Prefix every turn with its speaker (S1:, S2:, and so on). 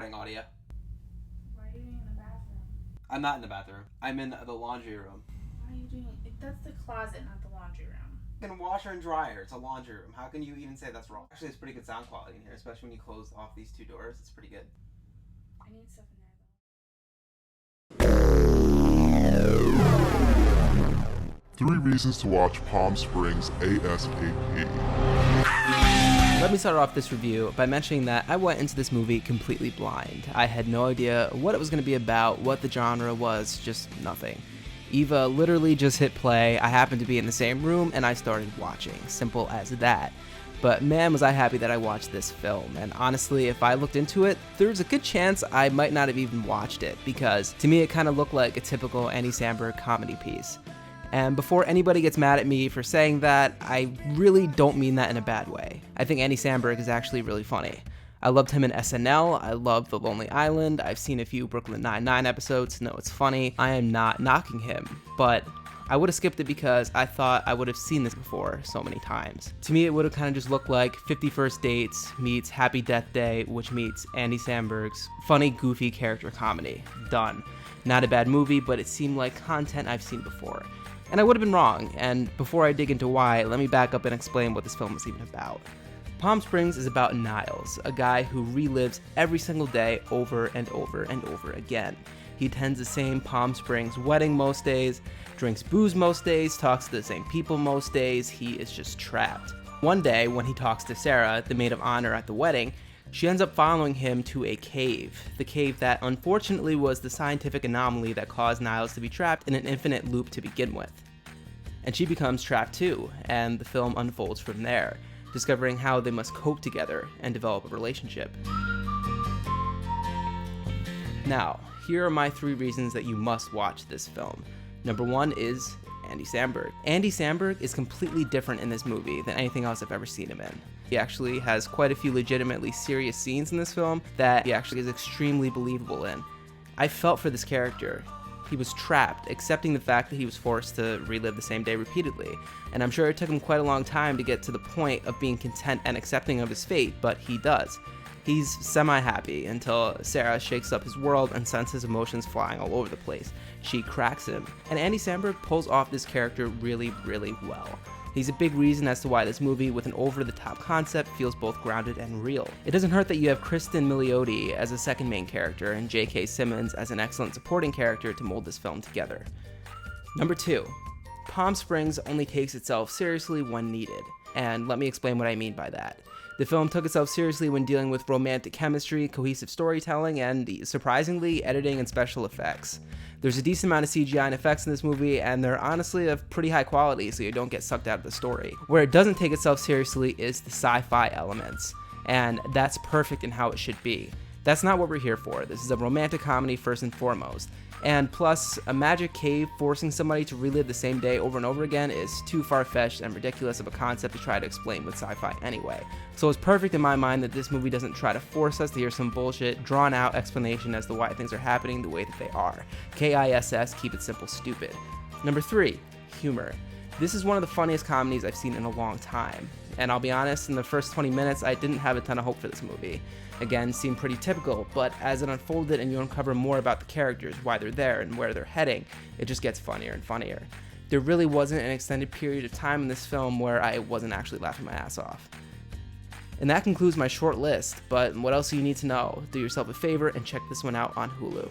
S1: recording audio.
S2: Why are you doing it in the bathroom?
S1: I'm not in the bathroom. I'm in the laundry room.
S2: Why are you doing it? That's the closet, not the laundry room.
S1: And washer and dryer. It's a laundry room. How can you even say that's wrong? Actually, it's pretty good sound quality in here, especially when you close off these two doors. It's pretty good.
S2: I need stuff in there, though.
S3: 3 reasons to watch Palm Springs ASAP.
S4: Let me start off this review by mentioning that I went into this movie completely blind. I had no idea what it was going to be about, what the genre was, just nothing. Eva literally just hit play, I happened to be in the same room, and I started watching. Simple as that. But man, was I happy that I watched this film, and honestly, if I looked into it, there's a good chance I might not have even watched it, because to me it kind of looked like a typical Andy Samberg comedy piece. And before anybody gets mad at me for saying that, I really don't mean that in a bad way. I think Andy Samberg is actually really funny. I loved him in SNL, I love The Lonely Island, I've seen a few Brooklyn Nine-Nine episodes to know it's funny. I am not knocking him, but I would have skipped it because I thought I would have seen this before so many times. To me, it would have kind of just looked like 50 First Dates meets Happy Death Day, which meets Andy Samberg's funny, goofy character comedy. Done. Not a bad movie, but it seemed like content I've seen before. And I would have been wrong, and before I dig into why, let me back up and explain what this film is even about. Palm Springs is about Niles, a guy who relives every single day over and over and over again. He attends the same Palm Springs wedding most days, drinks booze most days, talks to the same people most days. He is just trapped. One day, when he talks to Sarah, the maid of honor at the wedding, she ends up following him to a cave. The cave that unfortunately was the scientific anomaly that caused Niles to be trapped in an infinite loop to begin with. And she becomes trapped too, and the film unfolds from there, discovering how they must cope together and develop a relationship. Now, here are my 3 reasons that you must watch this film. Number 1 is Andy Samberg. Andy Samberg is completely different in this movie than anything else I've ever seen him in. He actually has quite a few legitimately serious scenes in this film that he actually is extremely believable in. I felt for this character. He was trapped, accepting the fact that he was forced to relive the same day repeatedly. And I'm sure it took him quite a long time to get to the point of being content and accepting of his fate, but he does. He's semi-happy until Sarah shakes up his world and sends his emotions flying all over the place. She cracks him. And Andy Samberg pulls off this character really, really well. He's a big reason as to why this movie, with an over-the-top concept, feels both grounded and real. It doesn't hurt that you have Cristin Milioti as a second main character and J.K. Simmons as an excellent supporting character to mold this film together. Number 2. Palm Springs only takes itself seriously when needed. And let me explain what I mean by that. The film took itself seriously when dealing with romantic chemistry, cohesive storytelling, and, surprisingly, editing and special effects. There's a decent amount of CGI and effects in this movie, and they're honestly of pretty high quality, so you don't get sucked out of the story. Where it doesn't take itself seriously is the sci-fi elements, and that's perfect in how it should be. That's not what we're here for. This is a romantic comedy first and foremost. And plus, a magic cave forcing somebody to relive the same day over and over again is too far-fetched and ridiculous of a concept to try to explain with sci-fi anyway. So it's perfect in my mind that this movie doesn't try to force us to hear some bullshit, drawn-out explanation as to why things are happening the way that they are. KISS, keep it simple, stupid. Number 3, humor. This is one of the funniest comedies I've seen in a long time. And I'll be honest, in the first 20 minutes, I didn't have a ton of hope for this movie. Again, seemed pretty typical, but as it unfolded and you uncover more about the characters, why they're there, and where they're heading, it just gets funnier and funnier. There really wasn't an extended period of time in this film where I wasn't actually laughing my ass off. And that concludes my short list, but what else do you need to know? Do yourself a favor and check this one out on Hulu.